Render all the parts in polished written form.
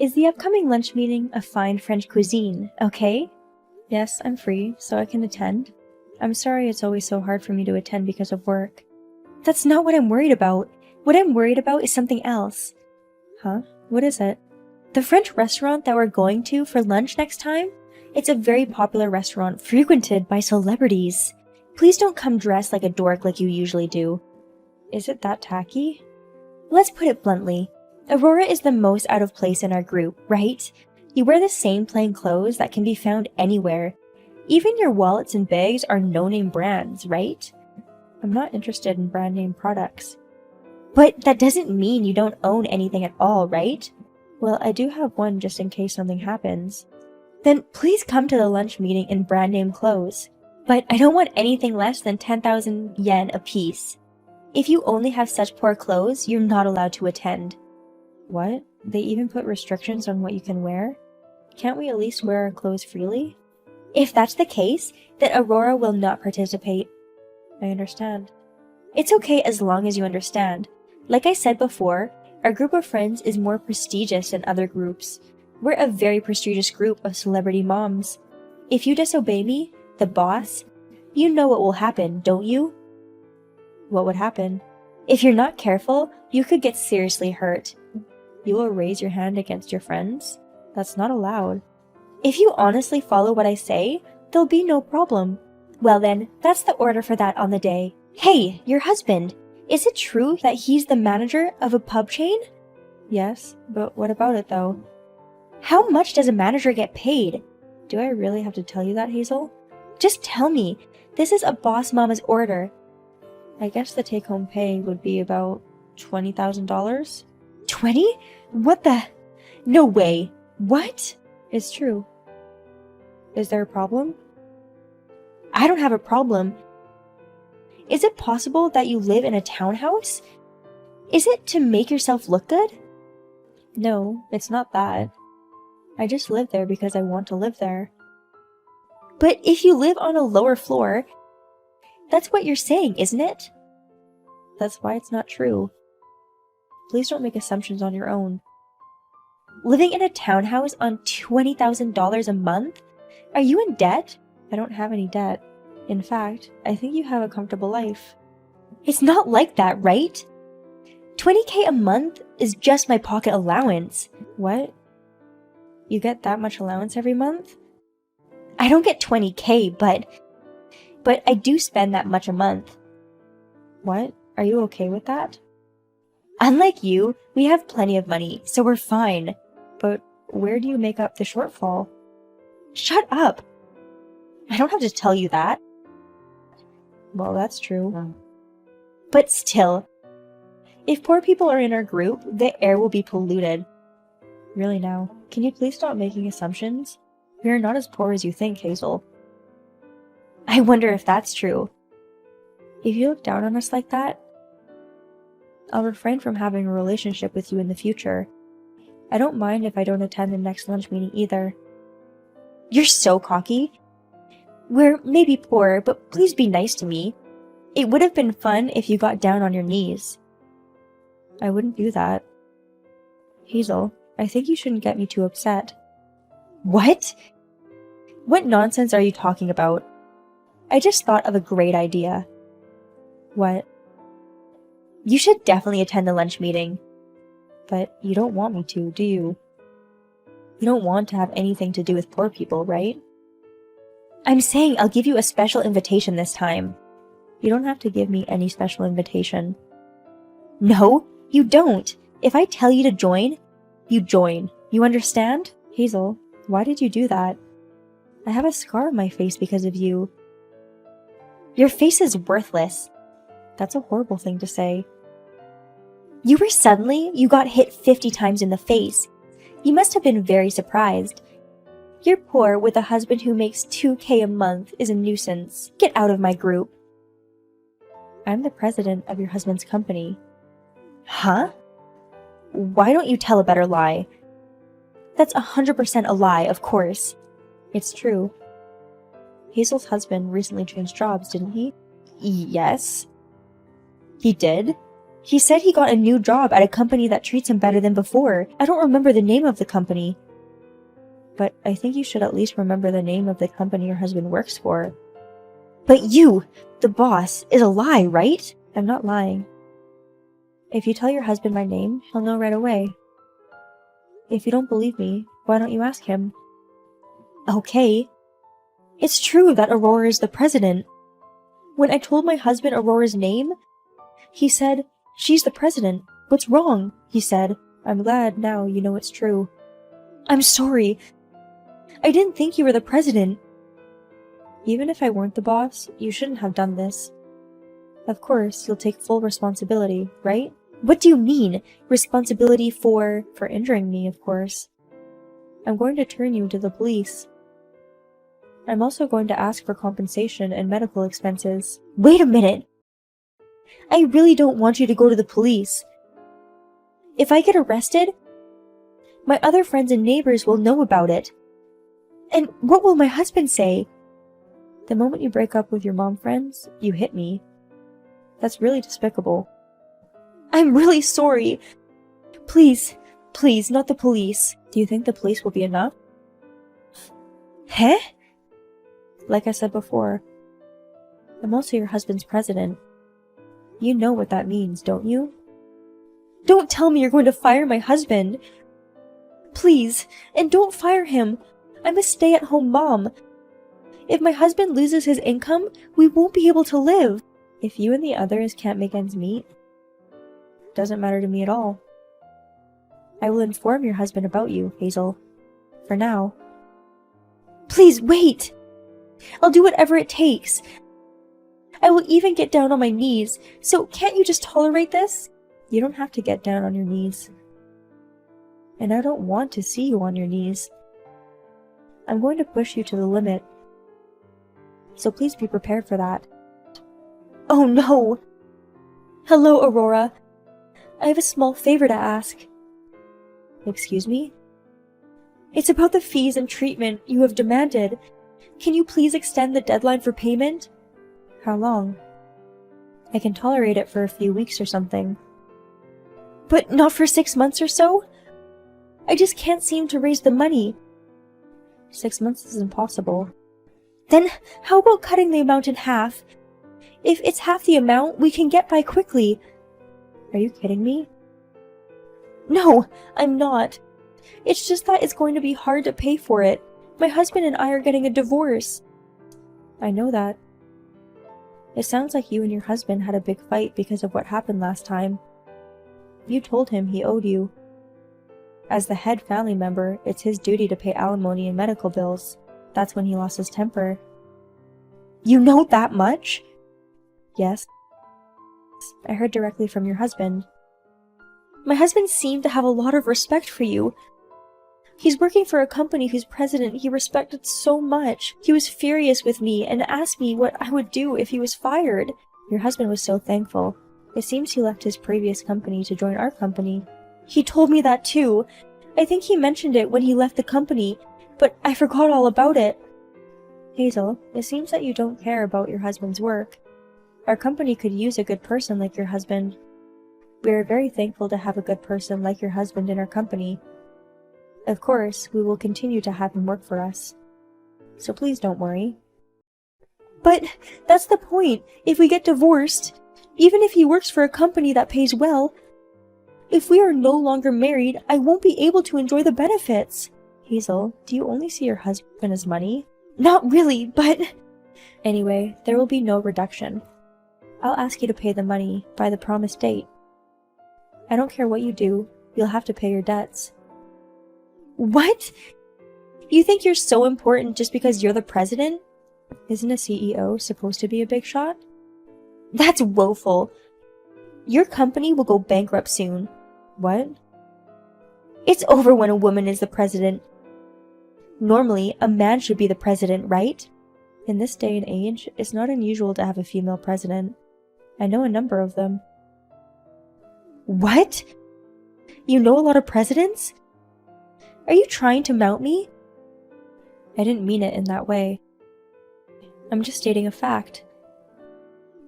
Is the upcoming lunch meeting a fine French cuisine, okay? Yes, I'm free, so I can attend. I'm sorry it's always so hard for me to attend because of work. That's not what I'm worried about. What I'm worried about is something else. Huh? What is it? The French restaurant that we're going to for lunch next time? It's a very popular restaurant frequented by celebrities. Please don't come dressed like a dork like you usually do. Is it that tacky? Let's put it bluntly. Aurora is the most out of place in our group, right? You wear the same plain clothes that can be found anywhere. Even your wallets and bags are no-name brands, right? I'm not interested in brand name products. But that doesn't mean you don't own anything at all, right? Well, I do have one just in case something happens. Then please come to the lunch meeting in brand name clothes. But I don't want anything less than 10,000 yen a piece. If you only have such poor clothes, you're not allowed to attend. What? They even put restrictions on what you can wear? Can't we at least wear our clothes freely? If that's the case, then Aurora will not participate. I understand. It's okay as long as you understand. Like I said before, our group of friends is more prestigious than other groups. We're a very prestigious group of celebrity moms. If you disobey me, the boss, you know what will happen, don't you? What would happen? If you're not careful, you could get seriously hurt. You will raise your hand against your friends? That's not allowed. If you honestly follow what I say, there'll be no problem. Well then, that's the order for that on the day. Hey, your husband! Is it true that he's the manager of a pub chain? Yes, but what about it though? How much does a manager get paid? Do I really have to tell you that, Hazel? Just tell me. This is a boss mama's order. I guess the take-home pay would be about $20,000? 20? What the? No way. What? It's true. Is there a problem? I don't have a problem. Is it possible that you live in a townhouse? Is it to make yourself look good? No, it's not that. I just live there because I want to live there. But if you live on a lower floor, that's what you're saying, isn't it? That's why it's not true. Please don't make assumptions on your own. Living in a townhouse on $20,000 a month? Are you in debt? I don't have any debt. In fact, I think you have a comfortable life. It's not like that, right? 20K a month is just my pocket allowance. What? You get that much allowance every month? I don't get 20K, but I do spend that much a month. What? Are you okay with that? Unlike you, we have plenty of money, so we're fine. But where do you make up the shortfall? Shut up! I don't have to tell you that. Well, that's true. But still, if poor people are in our group, the air will be polluted. Really now, can you please stop making assumptions? We are not as poor as you think, Hazel. I wonder if that's true. If you look down on us like that, I'll refrain from having a relationship with you in the future. I don't mind if I don't attend the next lunch meeting either. You're so cocky. We're maybe poor, but please be nice to me. It would have been fun if you got down on your knees. I wouldn't do that. Hazel, I think you shouldn't get me too upset. What? What nonsense are you talking about? I just thought of a great idea. What? You should definitely attend the lunch meeting. But you don't want me to, do you? You don't want to have anything to do with poor people, right? I'm saying I'll give you a special invitation this time. You don't have to give me any special invitation. No, you don't. If I tell you to join, you join. You understand? Hazel, why did you do that? I have a scar on my face because of you. Your face is worthless. That's a horrible thing to say. You got hit 50 times in the face. You must have been very surprised. You're poor with a husband who makes 2K a month is a nuisance. Get out of my group. I'm the president of your husband's company. Huh? Why don't you tell a better lie? That's 100% a lie, of course. It's true. Hazel's husband recently changed jobs, didn't he? Yes. He did? He said he got a new job at a company that treats him better than before. I don't remember the name of the company. But I think you should at least remember the name of the company your husband works for. But you, the boss, is a lie, right? I'm not lying. If you tell your husband my name, he'll know right away. If you don't believe me, why don't you ask him? Okay. It's true that Aurora is the president. When I told my husband Aurora's name, he said, "She's the president. What's wrong?" he said. I'm glad now you know it's true. I'm sorry. I didn't think you were the president. Even if I weren't the boss, you shouldn't have done this. Of course, you'll take full responsibility, right? What do you mean? Responsibility for injuring me, of course. I'm going to turn you to the police. I'm also going to ask for compensation and medical expenses. Wait a minute! I really don't want you to go to the police. If I get arrested, my other friends and neighbors will know about it. And what will my husband say? The moment you break up with your mom friends, you hit me. That's really despicable. I'm really sorry. Please, please, not the police. Do you think the police will be enough? Huh? Like I said before, I'm also your husband's president. You know what that means, don't you? Don't tell me you're going to fire my husband. Please, and don't fire him. I'm a stay-at-home mom. If my husband loses his income, we won't be able to live. If you and the others can't make ends meet, it doesn't matter to me at all. I will inform your husband about you, Hazel. For now. Please wait! I'll do whatever it takes. I will even get down on my knees, so can't you just tolerate this? You don't have to get down on your knees. And I don't want to see you on your knees. I'm going to push you to the limit. So please be prepared for that. Oh no! Hello, Aurora. I have a small favor to ask. Excuse me? It's about the fees and treatment you have demanded. Can you please extend the deadline for payment? How long? I can tolerate it for a few weeks or something. But not for 6 months or so? I just can't seem to raise the money. 6 months is impossible. Then how about cutting the amount in half? If it's half the amount, we can get by quickly. Are you kidding me? No, I'm not. It's just that it's going to be hard to pay for it. My husband and I are getting a divorce. I know that. It sounds like you and your husband had a big fight because of what happened last time. You told him he owed you. As the head family member, it's his duty to pay alimony and medical bills. That's when he lost his temper. You know that much? Yes. I heard directly from your husband. My husband seemed to have a lot of respect for you. He's working for a company whose president he respected so much. He was furious with me and asked me what I would do if he was fired. Your husband was so thankful. It seems he left his previous company to join our company. He told me that too. I think he mentioned it when he left the company, but I forgot all about it. Hazel, it seems that you don't care about your husband's work. Our company could use a good person like your husband. We are very thankful to have a good person like your husband in our company. Of course, we will continue to have him work for us. So please don't worry. But that's the point. If we get divorced, even if he works for a company that pays well, if we are no longer married, I won't be able to enjoy the benefits. Hazel, do you only see your husband as money? Not really, but... Anyway, there will be no reduction. I'll ask you to pay the money by the promised date. I don't care what you do, you'll have to pay your debts. What? You think you're so important just because you're the president? Isn't a CEO supposed to be a big shot? That's woeful. Your company will go bankrupt soon. What? It's over when a woman is the president. Normally, a man should be the president, right? In this day and age, it's not unusual to have a female president. I know a number of them. What? You know a lot of presidents? Are you trying to mount me? I didn't mean it in that way. I'm just stating a fact.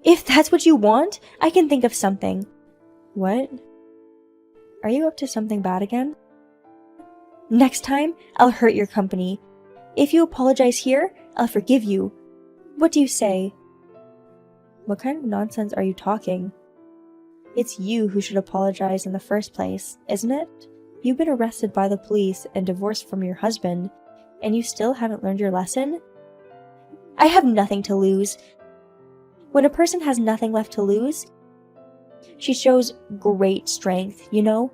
If that's what you want, I can think of something. What? Are you up to something bad again? Next time, I'll hurt your company. If you apologize here, I'll forgive you. What do you say? What kind of nonsense are you talking? It's you who should apologize in the first place, isn't it? You've been arrested by the police and divorced from your husband, and you still haven't learned your lesson? I have nothing to lose. When a person has nothing left to lose, she shows great strength, you know?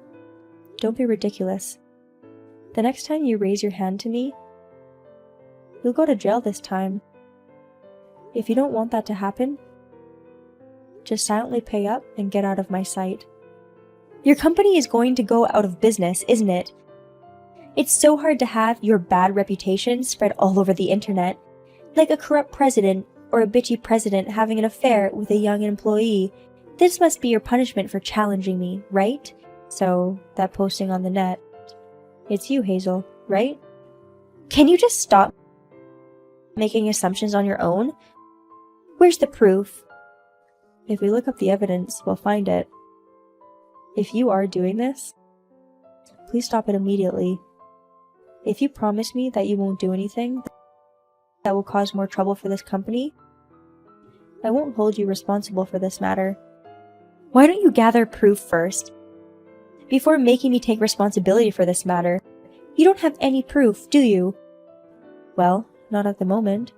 Don't be ridiculous. The next time you raise your hand to me, you'll go to jail this time. If you don't want that to happen, just silently pay up and get out of my sight. Your company is going to go out of business, isn't it? It's so hard to have your bad reputation spread all over the internet, like a corrupt president or a bitchy president having an affair with a young employee. This must be your punishment for challenging me, right? So, that posting on the net. It's you, Hazel, right? Can you just stop making assumptions on your own? Where's the proof? If we look up the evidence, we'll find it. If you are doing this, please stop it immediately. If you promise me that you won't do anything that will cause more trouble for this company, I won't hold you responsible for this matter. Why don't you gather proof first, before making me take responsibility for this matter? You don't have any proof, do you? Well, not at the moment.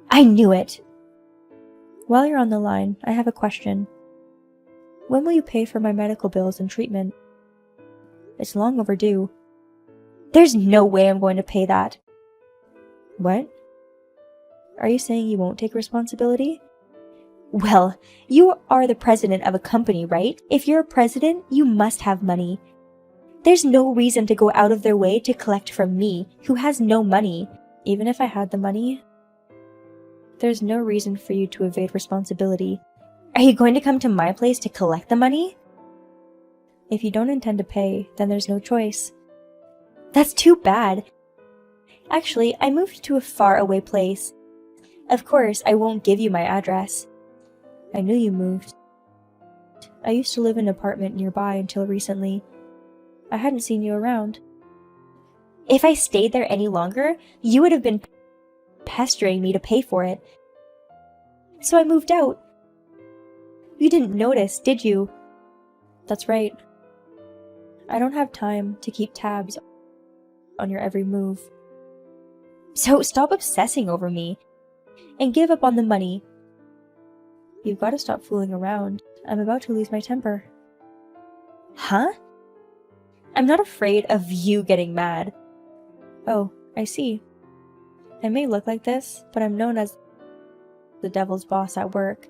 I knew it! While you're on the line, I have a question. When will you pay for my medical bills and treatment? It's long overdue. There's no way I'm going to pay that. What? Are you saying you won't take responsibility? Well, you are the president of a company, right? If you're a president, you must have money. There's no reason to go out of their way to collect from me, who has no money. Even if I had the money, there's no reason for you to evade responsibility. Are you going to come to my place to collect the money? If you don't intend to pay, then there's no choice. That's too bad. Actually, I moved to a far-away place. Of course, I won't give you my address. I knew you moved. I used to live in an apartment nearby until recently. I hadn't seen you around. If I stayed there any longer, you would have been pestering me to pay for it. So I moved out. You didn't notice, did you? That's right. I don't have time to keep tabs on your every move. So stop obsessing over me and give up on the money. You've got to stop fooling around. I'm about to lose my temper. Huh? I'm not afraid of you getting mad. Oh, I see. I may look like this, but I'm known as the devil's boss at work.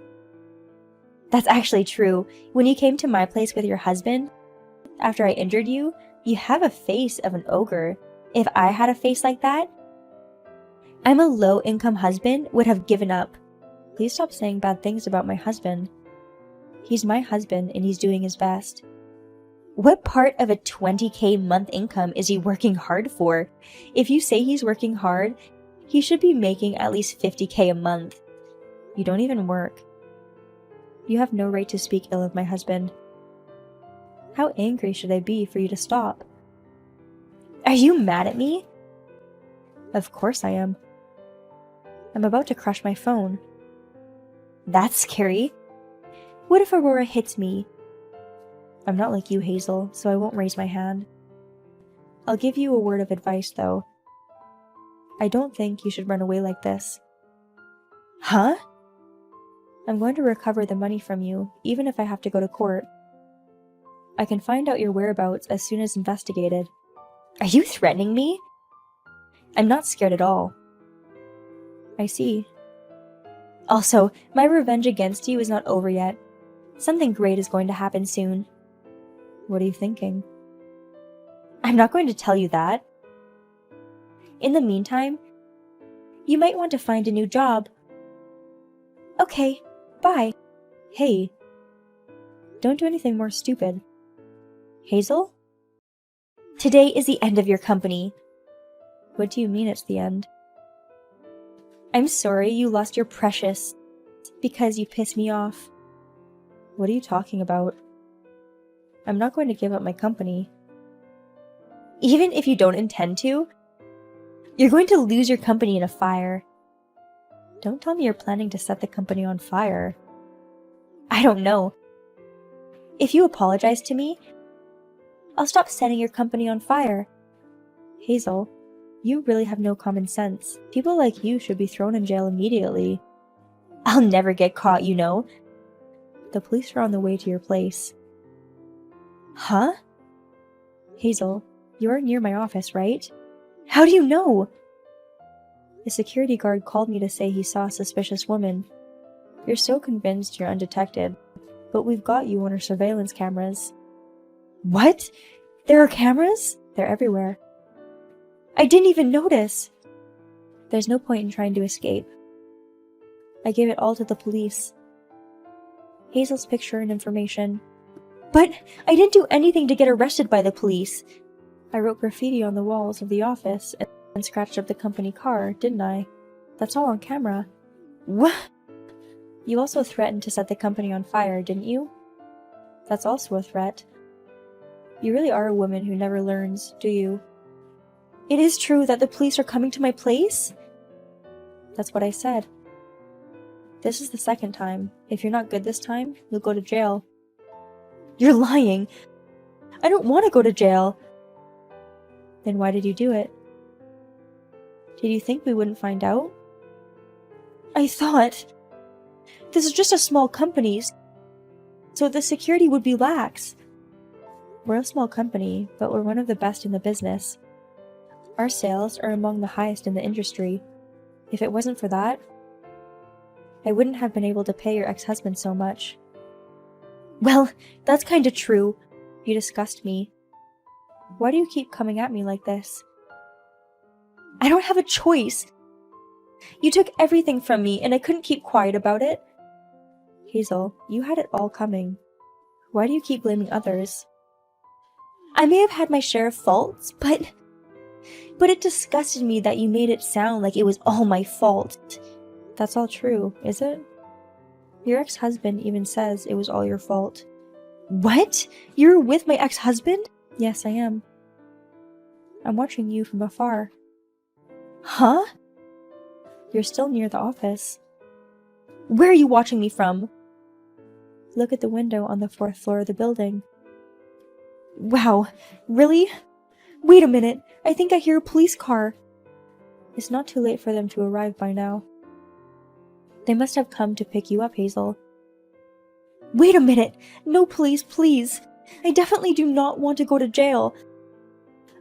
That's actually true. When you came to my place with your husband, after I injured you, you have a face of an ogre. If I had a face like that, I'm a low-income husband would have given up. Please stop saying bad things about my husband. He's my husband and he's doing his best. What part of a 20K month income is he working hard for? If you say he's working hard, he should be making at least 50K a month. You don't even work. You have no right to speak ill of my husband. How angry should I be for you to stop? Are you mad at me? Of course I am. I'm about to crush my phone. That's scary. What if Aurora hits me? I'm not like you, Hazel, so I won't raise my hand. I'll give you a word of advice, though. I don't think you should run away like this. Huh? I'm going to recover the money from you, even if I have to go to court. I can find out your whereabouts as soon as investigated. Are you threatening me? I'm not scared at all. I see. Also, my revenge against you is not over yet. Something great is going to happen soon. What are you thinking? I'm not going to tell you that. In the meantime, you might want to find a new job. Okay, bye. Hey, don't do anything more stupid. Hazel? Today is the end of your company. What do you mean it's the end? I'm sorry you lost your precious because you pissed me off. What are you talking about? I'm not going to give up my company. Even if you don't intend to, you're going to lose your company in a fire. Don't tell me you're planning to set the company on fire. I don't know. If you apologize to me, I'll stop setting your company on fire. Hazel, you really have no common sense. People like you should be thrown in jail immediately. I'll never get caught, you know. The police are on the way to your place. Huh? Hazel, you're near my office, right? How do you know? The security guard called me to say he saw a suspicious woman. You're so convinced you're undetected, but we've got you on our surveillance cameras. What? There are cameras? They're everywhere. I didn't even notice. There's no point in trying to escape. I gave it all to the police. Hazel's picture and information. But I didn't do anything to get arrested by the police. I wrote graffiti on the walls of the office and scratched up the company car, didn't I? That's all on camera. What? You also threatened to set the company on fire, didn't you? That's also a threat. You really are a woman who never learns, do you? It is true that the police are coming to my place? That's what I said. This is the second time. If you're not good this time, you'll go to jail. You're lying. I don't want to go to jail. Then why did you do it? Did you think we wouldn't find out? I thought... This is just a small company, so the security would be lax. We're a small company, but we're one of the best in the business. Our sales are among the highest in the industry. If it wasn't for that, I wouldn't have been able to pay your ex-husband so much. Well, that's kinda true. You disgust me. Why do you keep coming at me like this? I don't have a choice. You took everything from me, and I couldn't keep quiet about it. Hazel, you had it all coming. Why do you keep blaming others? I may have had my share of faults, but it disgusted me that you made it sound like it was all my fault. That's all true, is it? Your ex-husband even says it was all your fault. What? You're with my ex-husband? Yes, I am. I'm watching you from afar. Huh? You're still near the office. Where are you watching me from? Look at the window on the 4th floor of the building. Wow, really? Wait a minute, I think I hear a police car. It's not too late for them to arrive by now. They must have come to pick you up, Hazel. Wait a minute! No, police, please! I definitely do not want to go to jail.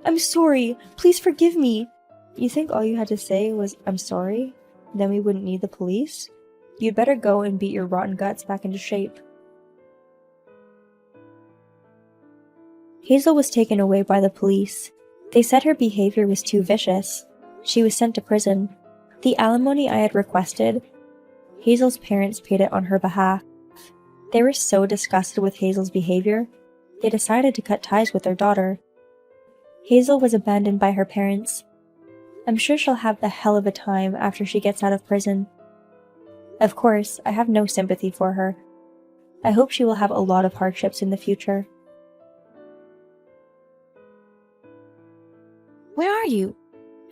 I'm sorry, please forgive me. You think all you had to say was, I'm sorry? Then we wouldn't need the police? You'd better go and beat your rotten guts back into shape. Hazel was taken away by the police. They said her behavior was too vicious. She was sent to prison. The alimony I had requested, Hazel's parents paid it on her behalf. They were so disgusted with Hazel's behavior, they decided to cut ties with their daughter. Hazel was abandoned by her parents. I'm sure she'll have the hell of a time after she gets out of prison. Of course, I have no sympathy for her. I hope she will have a lot of hardships in the future. Where are you?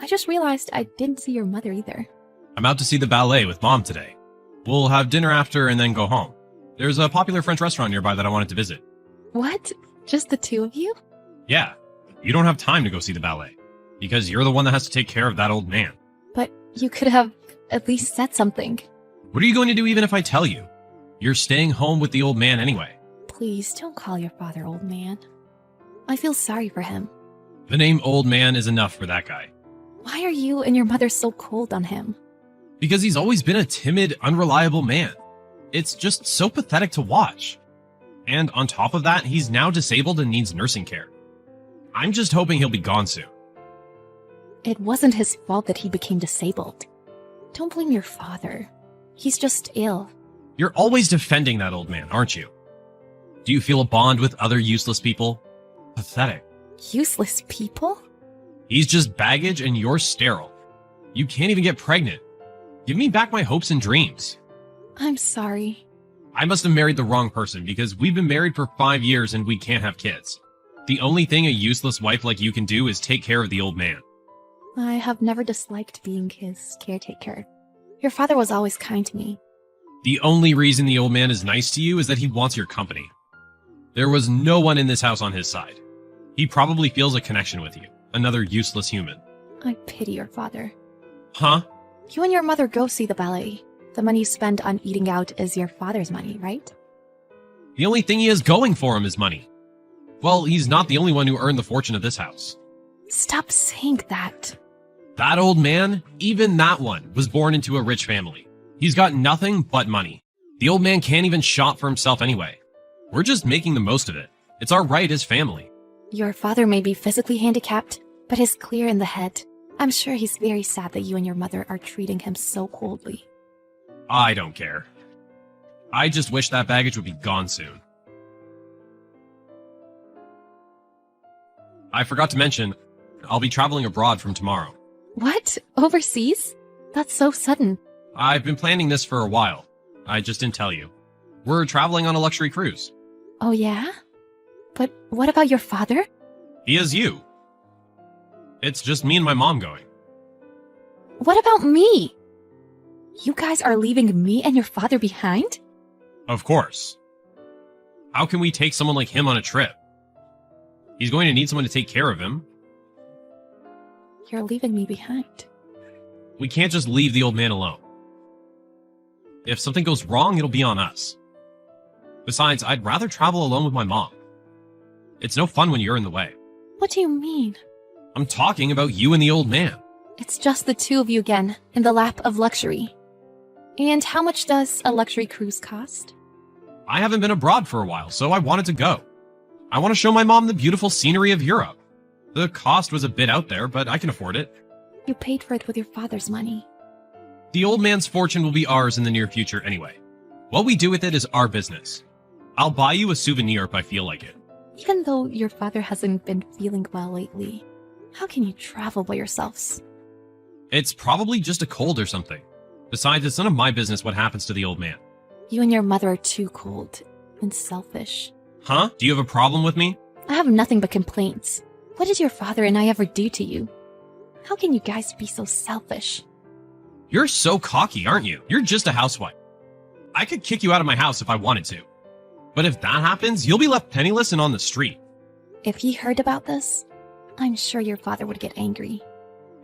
I just realized I didn't see your mother either. I'm out to see the ballet with Mom today. We'll have dinner after and then go home. There's a popular French restaurant nearby that I wanted to visit. What? Just the two of you? Yeah, you don't have time to go see the ballet, because you're the one that has to take care of that old man. But you could have at least said something. What are you going to do even if I tell you? You're staying home with the old man anyway. Please don't call your father old man. I feel sorry for him. The name old man is enough for that guy. Why are you and your mother so cold on him? Because he's always been a timid, unreliable man. It's just so pathetic to watch. And on top of that, he's now disabled and needs nursing care. I'm just hoping he'll be gone soon. It wasn't his fault that he became disabled. Don't blame your father. He's just ill. You're always defending that old man, aren't you? Do you feel a bond with other useless people? Pathetic. Useless people? He's just baggage and you're sterile. You can't even get pregnant. Give me back my hopes and dreams. I'm sorry. I must have married the wrong person because we've been married for 5 years and we can't have kids. The only thing a useless wife like you can do is take care of the old man. I have never disliked being his caretaker. Your father was always kind to me. The only reason the old man is nice to you is that he wants your company. There was no one in this house on his side. He probably feels a connection with you, another useless human. I pity your father. Huh? You and your mother go see the ballet. The money you spend on eating out is your father's money, right? The only thing he has going for him is money. Well, he's not the only one who earned the fortune of this house. Stop saying that. That old man, even that one, was born into a rich family. He's got nothing but money. The old man can't even shop for himself anyway. We're just making the most of it. It's our right as family. Your father may be physically handicapped, but is clear in the head. I'm sure he's very sad that you and your mother are treating him so coldly. I don't care. I just wish that baggage would be gone soon. I forgot to mention, I'll be traveling abroad from tomorrow. What? Overseas? That's so sudden. I've been planning this for a while. I just didn't tell you. We're traveling on a luxury cruise. Oh yeah? But what about your father? He has you. It's just me and my mom going. What about me? You guys are leaving me and your father behind? Of course. How can we take someone like him on a trip? He's going to need someone to take care of him. You're leaving me behind. We can't just leave the old man alone. If something goes wrong, it'll be on us. Besides, I'd rather travel alone with my mom. It's no fun when you're in the way. What do you mean? I'm talking about you and the old man. It's just the two of you again, in the lap of luxury. And how much does a luxury cruise cost? I haven't been abroad for a while, so I wanted to go. I want to show my mom the beautiful scenery of Europe. The cost was a bit out there, but I can afford it. You paid for it with your father's money. The old man's fortune will be ours in the near future anyway. What we do with it is our business. I'll buy you a souvenir if I feel like it. Even though your father hasn't been feeling well lately, how can you travel by yourselves? It's probably just a cold or something. Besides, it's none of my business what happens to the old man. You and your mother are too cold and selfish. Huh? Do you have a problem with me? I have nothing but complaints. What did your father and I ever do to you? How can you guys be so selfish? You're so cocky, aren't you? You're just a housewife. I could kick you out of my house if I wanted to. But if that happens, you'll be left penniless and on the street. If he heard about this, I'm sure your father would get angry.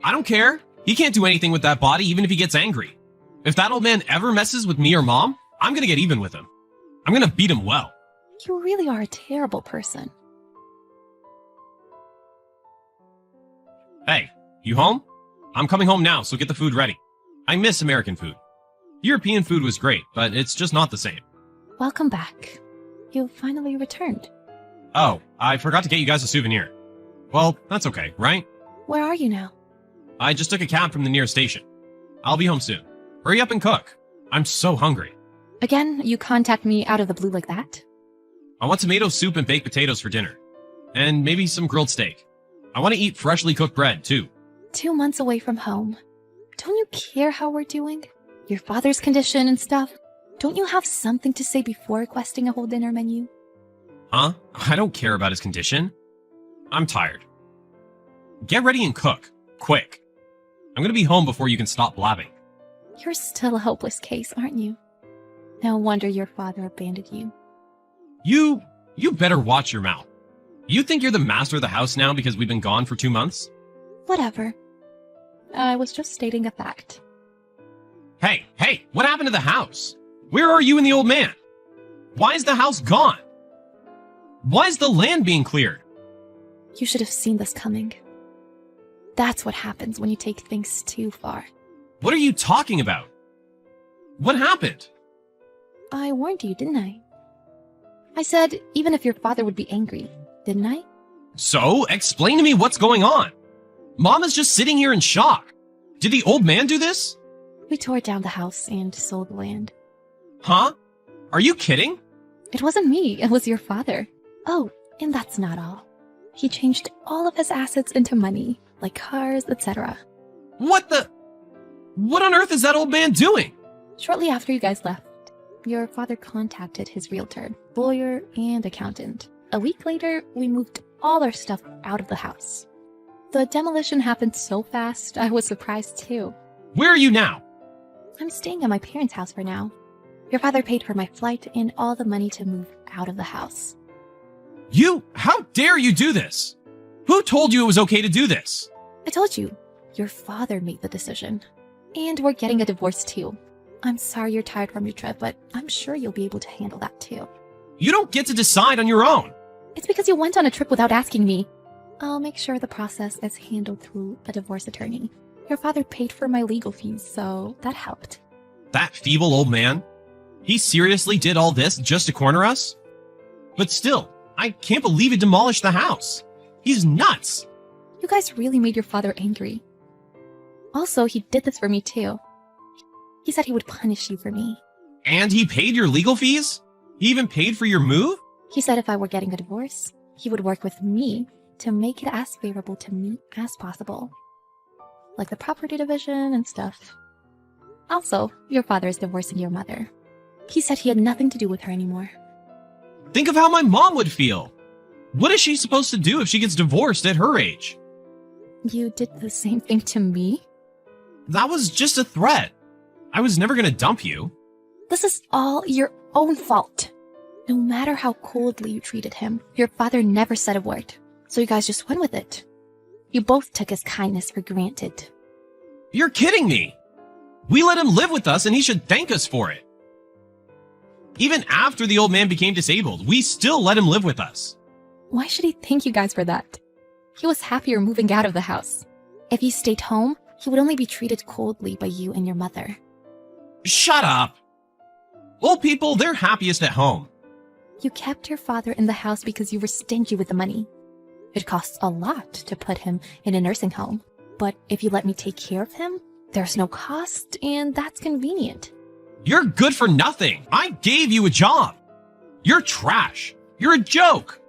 I don't care. He can't do anything with that body even if he gets angry. If that old man ever messes with me or mom, I'm gonna get even with him. I'm gonna beat him well. You really are a terrible person. Hey, you home? I'm coming home now, so get the food ready. I miss American food. European food was great, but it's just not the same. Welcome back. You finally returned. Oh, I forgot to get you guys a souvenir. Well, that's okay, right? Where are you now? I just took a cab from the nearest station. I'll be home soon. Hurry up and cook. I'm so hungry. Again, you contact me out of the blue like that? I want tomato soup and baked potatoes for dinner. And maybe some grilled steak. I want to eat freshly cooked bread, too. 2 months away from home. Don't you care how we're doing? Your father's condition and stuff? Don't you have something to say before requesting a whole dinner menu? Huh? I don't care about his condition. I'm tired. Get ready and cook. Quick. I'm gonna be home before you can stop blabbing. You're still a hopeless case, aren't you? No wonder your father abandoned you. You better watch your mouth. You think you're the master of the house now because we've been gone for 2 months? Whatever. I was just stating a fact. Hey, what happened to the house? Where are you and the old man? Why is the house gone? Why is the land being cleared? You should have seen this coming. That's what happens when you take things too far. What are you talking about? What happened? I warned you, didn't I? I said, even if your father would be angry, didn't I? So, explain to me what's going on. Mom is just sitting here in shock. Did the old man do this? We tore down the house and sold the land. Huh? Are you kidding? It wasn't me, it was your father. Oh, and that's not all. He changed all of his assets into money, like cars, etc. What on earth is that old man doing? Shortly after you guys left, your father contacted his realtor, lawyer, and accountant. A week later, we moved all our stuff out of the house. The demolition happened so fast, I was surprised too. Where are you now? I'm staying at my parents' house for now. Your father paid for my flight and all the money to move out of the house. How dare you do this? Who told you it was okay to do this? I told you, your father made the decision. And we're getting a divorce too. I'm sorry you're tired from your trip, but I'm sure you'll be able to handle that too. You don't get to decide on your own. It's because you went on a trip without asking me. I'll make sure the process is handled through a divorce attorney. Your father paid for my legal fees, so that helped. That feeble old man? He seriously did all this just to corner us? But still, I can't believe he demolished the house. He's nuts. You guys really made your father angry. Also, he did this for me too. He said he would punish you for me. And he paid your legal fees? He even paid for your move? He said if I were getting a divorce, he would work with me to make it as favorable to me as possible. Like the property division and stuff. Also, your father is divorcing your mother. He said he had nothing to do with her anymore. Think of how my mom would feel. What is she supposed to do if she gets divorced at her age? You did the same thing to me? That was just a threat. I was never gonna dump you. This is all your own fault. No matter how coldly you treated him, your father never said a word. So you guys just went with it. You both took his kindness for granted. You're kidding me. We let him live with us and he should thank us for it. Even after the old man became disabled, we still let him live with us. Why should he thank you guys for that? He was happier moving out of the house. If he stayed home, he would only be treated coldly by you and your mother. Shut up. Old people, they're happiest at home. You kept your father in the house because you were stingy with the money. It costs a lot to put him in a nursing home. But if you let me take care of him, there's no cost, and that's convenient. You're good for nothing. I gave you a job. You're trash. You're a joke.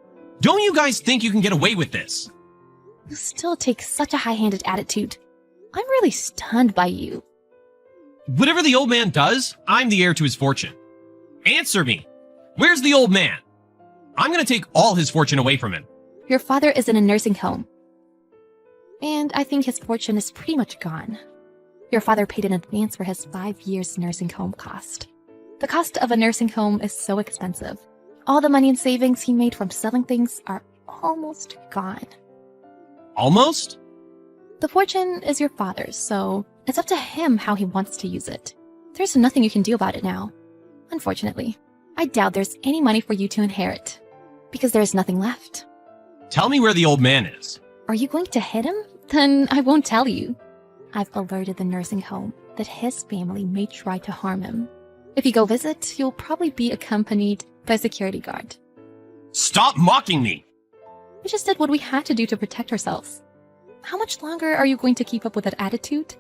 Don't you guys think you can get away with this? You still take such a high-handed attitude. I'm really stunned by you. Whatever the old man does, I'm the heir to his fortune. Answer me. Where's the old man? I'm gonna take all his fortune away from him. Your father is in a nursing home. And I think his fortune is pretty much gone. Your father paid in advance for his 5 years nursing home cost. The cost of a nursing home is so expensive. All the money and savings he made from selling things are almost gone. Almost? The fortune is your father's, so it's up to him how he wants to use it. There's nothing you can do about it now. Unfortunately, I doubt there's any money for you to inherit, because there's nothing left. Tell me where the old man is. Are you going to hit him? Then I won't tell you. I've alerted the nursing home that his family may try to harm him. If you go visit, you'll probably be accompanied by a security guard. Stop mocking me! We just did what we had to do to protect ourselves. How much longer are you going to keep up with that attitude?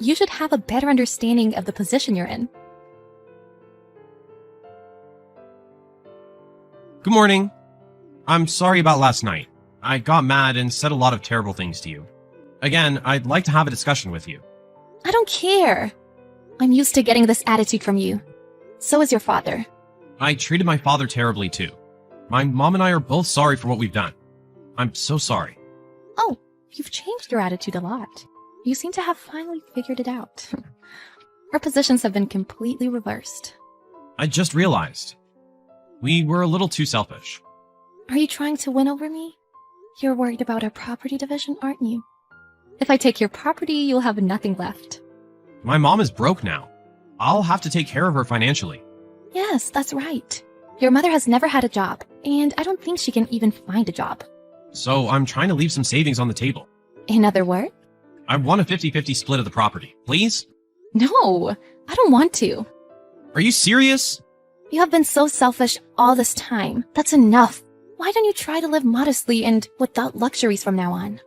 You should have a better understanding of the position you're in. Good morning. I'm sorry about last night. I got mad and said a lot of terrible things to you. Again, I'd like to have a discussion with you. I don't care. I'm used to getting this attitude from you. So is your father. I treated my father terribly too. My mom and I are both sorry for what we've done. I'm so sorry. Oh, you've changed your attitude a lot. You seem to have finally figured it out. Our positions have been completely reversed. I just realized. We were a little too selfish. Are you trying to win over me? You're worried about our property division, aren't you? If I take your property, you'll have nothing left. My mom is broke now. I'll have to take care of her financially. Yes, that's right. Your mother has never had a job, and I don't think she can even find a job. So I'm trying to leave some savings on the table. In other words? I want a 50-50 split of the property, please? No, I don't want to. Are you serious? You have been so selfish all this time. That's enough. Why don't you try to live modestly and without luxuries from now on?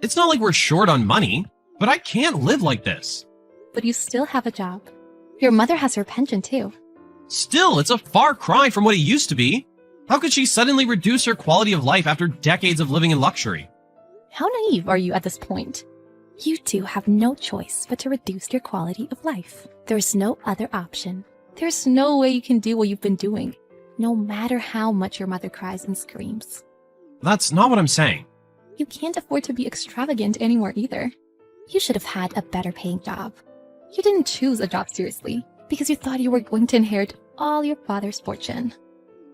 It's not like we're short on money, but I can't live like this. But you still have a job. Your mother has her pension too. Still, it's a far cry from what it used to be. How could she suddenly reduce her quality of life after decades of living in luxury? How naive are you at this point? You two have no choice but to reduce your quality of life. There's no other option. There's no way you can do what you've been doing, no matter how much your mother cries and screams. That's not what I'm saying. You can't afford to be extravagant anymore either. You should have had a better paying job. You didn't choose a job seriously because you thought you were going to inherit all your father's fortune.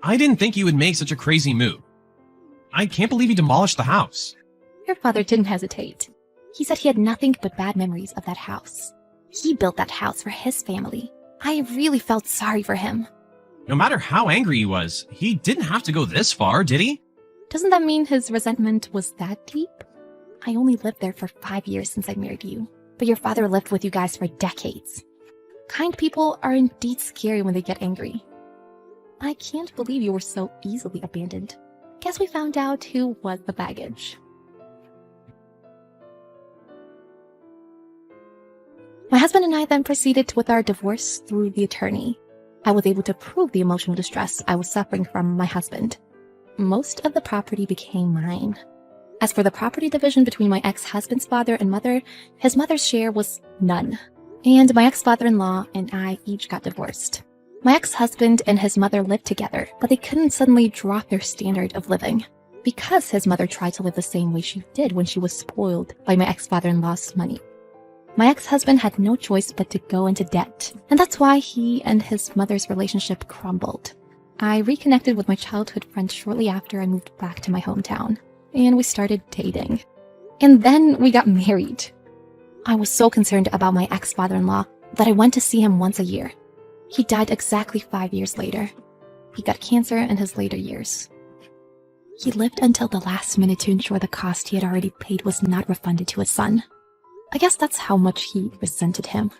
I didn't think you would make such a crazy move. I can't believe you demolished the house. Your father didn't hesitate. He said he had nothing but bad memories of that house. He built that house for his family. I really felt sorry for him. No matter how angry he was, he didn't have to go this far, did he? Doesn't that mean his resentment was that deep? I only lived there for 5 years since I married you, but your father lived with you guys for decades. Kind people are indeed scary when they get angry. I can't believe you were so easily abandoned. Guess we found out who was the baggage. My husband and I then proceeded with our divorce through the attorney. I was able to prove the emotional distress I was suffering from my husband. Most of the property became mine. As for the property division between my ex-husband's father and mother, his mother's share was none. And my ex-father-in-law and I each got divorced. My ex-husband and his mother lived together, but they couldn't suddenly drop their standard of living because his mother tried to live the same way she did when she was spoiled by my ex-father-in-law's money. My ex-husband had no choice but to go into debt, and that's why he and his mother's relationship crumbled. I reconnected with my childhood friend shortly after I moved back to my hometown, and we started dating. And then we got married. I was so concerned about my ex-father-in-law that I went to see him once a year. He died exactly 5 years later. He got cancer in his later years. He lived until the last minute to ensure the cost he had already paid was not refunded to his son. I guess that's how much he resented him.